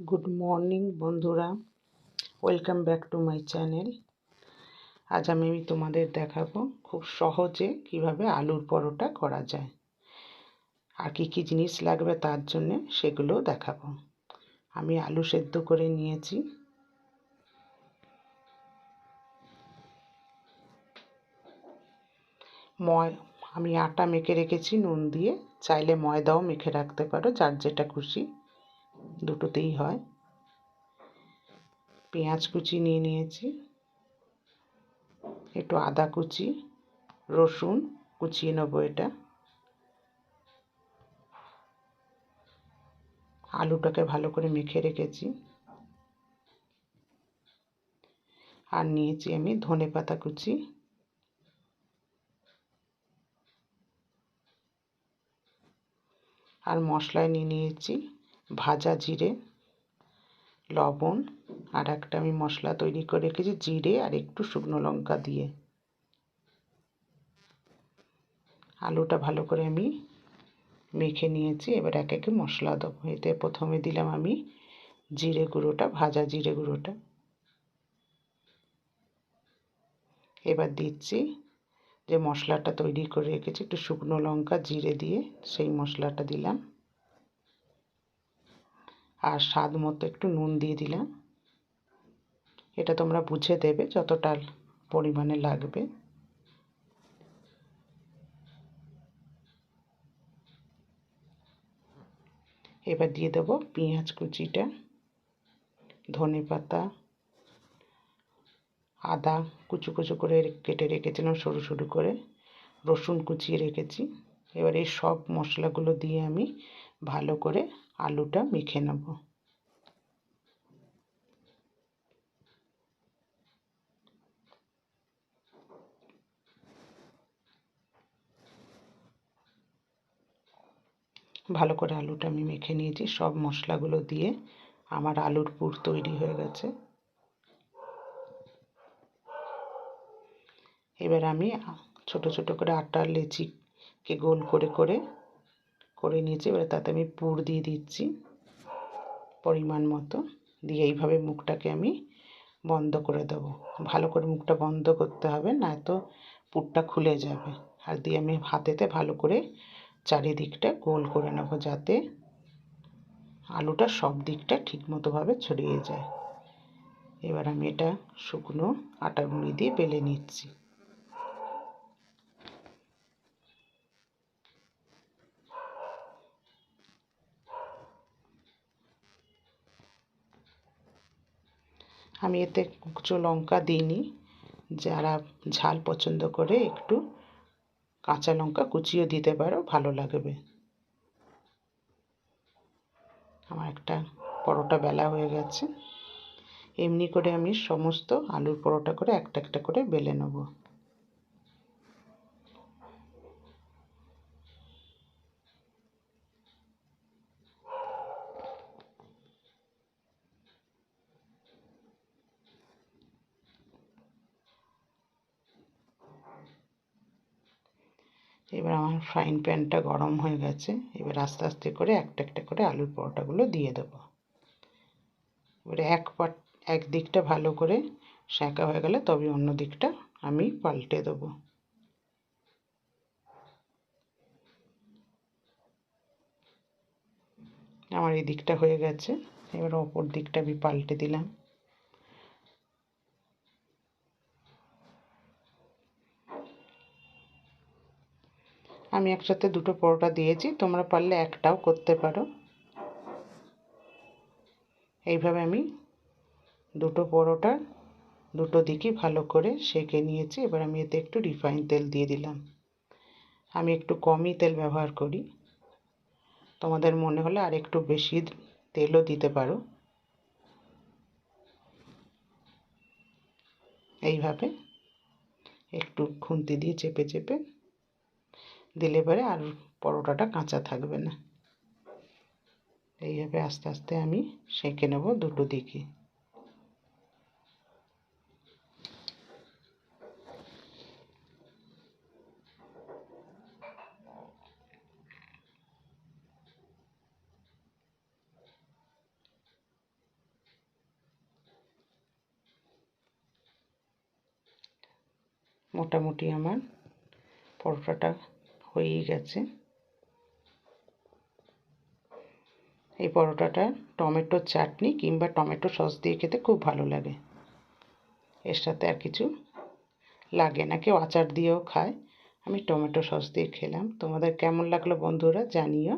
Good morning বন্ধুরা, welcome back to my channel. আজ আমি তোমাদের দেখাবো খুব সহজে কিভাবে আলুর পরোটা করা যায়, আর কি কি জিনিস লাগবে তার জন্য সেগুলোও দেখাবো। আমি আলু সেদ্ধ করে নিয়েছি। আমি আটা মেখে রেখেছি নুন দিয়ে, চাইলে ময়দাও মেখে রাখতে পারো, যার যেটা খুশি, দুটোতেই হয়। পেঁয়াজ কুচি নিয়ে নিয়েছি, একটু আদা কুচি, রসুন কুচিয়ে নেবো। এটা আলুটাকে ভালো করে মেখে রেখেছি। আর নিয়েছি আমি ধনেপাতা কুচি, আর মশলায় নিয়ে নিয়েছি ভাজা জিরে, লবণ, আর একটা আমি মশলা তৈরি করে রেখেছি জিরে আর একটু শুকনো লঙ্কা দিয়ে। আলুটা ভালো করে আমি মেখে নিয়েছি। এবার এক একে মশলা দেবো। এতে প্রথমে দিলাম আমি জিরে গুঁড়োটা, ভাজা জিরে গুঁড়োটা। এবার দিচ্ছি যে মশলাটা তৈরি করে রেখেছি, একটু শুকনো লঙ্কা জিরে দিয়ে সেই মশলাটা দিলাম। আর স্বাদ মতো একটু নুন দিয়ে দিলাম। এটা তোমরা বুঝে দেবে যতটা পরিমাণে লাগবে। এবার দিয়ে দেবো পেঁয়াজ কুচিটা, ধনেপাতা, আদা কুচো কুচো করে কেটে রেখেছিলাম সরু সরু করে, রসুন কুচিয়ে রেখেছি। এবার এই সব মশলাগুলো দিয়ে আমি ভালো করে আলুটা মেখে নেব। ভালো করে আলুটা আমি মেখে নিয়েছি। সব মশলাগুলো দিয়ে আমার আলুর পুর তৈরি হয়ে গেছে। এবার আমি ছোট ছোট করে আটার লেচিকে গোল করে করে করে নিয়েছি। এবার তাতে আমি পুর দিয়ে দিচ্ছি পরিমাণ মতো, দিয়ে এইভাবে মুখটাকে আমি বন্ধ করে দেবো। ভালো করে মুখটা বন্ধ করতে হবে, নয়তো পুরটা খুলে যাবে। আর দিয়ে আমি হাতেতে ভালো করে চারিদিকটা গোল করে নেব, যাতে আলুটা সব দিকটা ঠিকমতোভাবে ছড়িয়ে যায়। এবার আমি এটা শুকনো আটা গুঁড়ি দিয়ে বেলে নিচ্ছি। আমি এতে কুচো লঙ্কা দিইনি, যারা ঝাল পছন্দ করে একটু কাঁচা লঙ্কা কুচিয়ে দিতে পারো, ভালো লাগবে। আমার একটা পরোটা বেলা হয়ে গেছে। এমনি করে আমি সমস্ত আলুর পরোটা করে একটা একটা করে বেলে নেব। এবার আমার ফ্রাইং প্যানটা গরম হয়ে গেছে। এবার আস্তে আস্তে করে একটা একটা করে আলুর পরোটাগুলো দিয়ে দেবো। এবারে এক দিকটা ভালো করে সেঁকা হয়ে গেলে তবে অন্য দিকটা আমি পাল্টে দেবো। আমার এই দিকটা হয়ে গেছে। এবার অপর দিকটা আমি পাল্টে দিলাম। আমি একসাথে দুটো পরোটা দিয়েছি, তোমরা পারলে একটাও করতে পারো। এইভাবে আমি দুটো পরোটা দুটো দিকই ভালো করে সেঁকে নিয়েছি। এবার আমি এতে একটু রিফাইন তেল দিয়ে দিলাম। আমি একটু কমই তেল ব্যবহার করি, তোমাদের মনে হলে আর একটু বেশি তেলও দিতে পারো। এইভাবে একটু খুন্তি দিয়ে চেপে চেপে দিলে পরে আর পরোটাটা কাঁচা থাকবে না। এইভাবে আস্তে আস্তে আমি সেঁকে নেব দুটো দিকে। মোটামুটি আমার পরোটাটা হয়েই গেছে। এই পরোটাটা টমেটোর চাটনি কিংবা টমেটো সস দিয়ে খেতে খুব ভালো লাগে। এর সাথে আর কিছু লাগে না, কেউ আচার দিয়েও খায়, আমি টমেটো সস দিয়ে খেলাম। তোমাদের কেমন লাগলো বন্ধুরা জানিও।